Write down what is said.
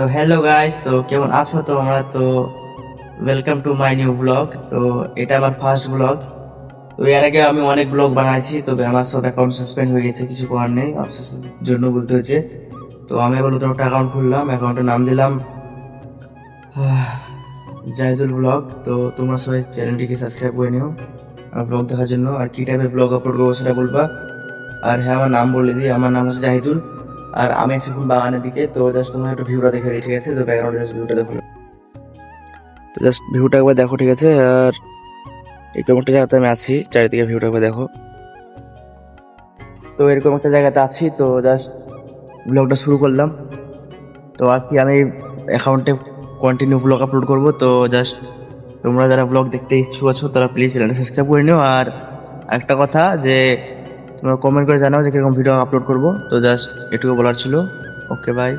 তো hello guys, তো কেমন আছো? তো আমরা তো welcome to my new blog. তো এটা আমার ফার্স্ট ব্লগ। তো এর আগে আমি অনেক ব্লগ বানাইছি, তবে আমার সব অ্যাকাউন্ট সাসপেন্ড হয়ে গেছে, কিছু করার নেই, আফসোসের জন্য বলতে হচ্ছে। তো আমি আবার নতুন একটা অ্যাকাউন্ট খুললাম, অ্যাকাউন্টের নাম দিলাম জাহিদুল ব্লগ। তো তোমরা সবাই চ্যানেলটিকে সাবস্ক্রাইব করে নিও আর ব্লগ দেখার জন্য। আর কি টাইপের ব্লগ আপলোড করবো সেটা বলবা। আর হ্যাঁ, আমার নাম বলে দিই, আমার নাম হচ্ছে জাহিদুল। আর আমি আছি এখন বাগানের দিকে। তো জাস্ট তোমার একটু ভিউটা দেখে দিই, ঠিক আছে? তো ব্যাকগ্রাউন্ডে জাস্ট ভিউটা দেখো। তো জাস্ট ভিউটা একবার দেখো, ঠিক আছে? আর এরকম একটা জায়গাতে আমি আছি, চারিদিকে ভিউটা একবার দেখো। তো এরকম একটা জায়গাতে আছি, তো জাস্ট ব্লগটা শুরু করলাম। তো আর কি, আমি অ্যাকাউন্টে কন্টিনিউ ব্লগ আপলোড করব। তো জাস্ট তোমরা যারা ব্লগ দেখতে ইচ্ছুক আছো তারা প্লিজ চ্যানেলটা সাবস্ক্রাইব করে নিও। আর একটা কথা, যে তোমরা কমেন্ট করে জানাও যে কিরকম ভিডিও আপলোড করবো। তো জাস্ট এটুকু বলার ছিল। ওকে, বাই।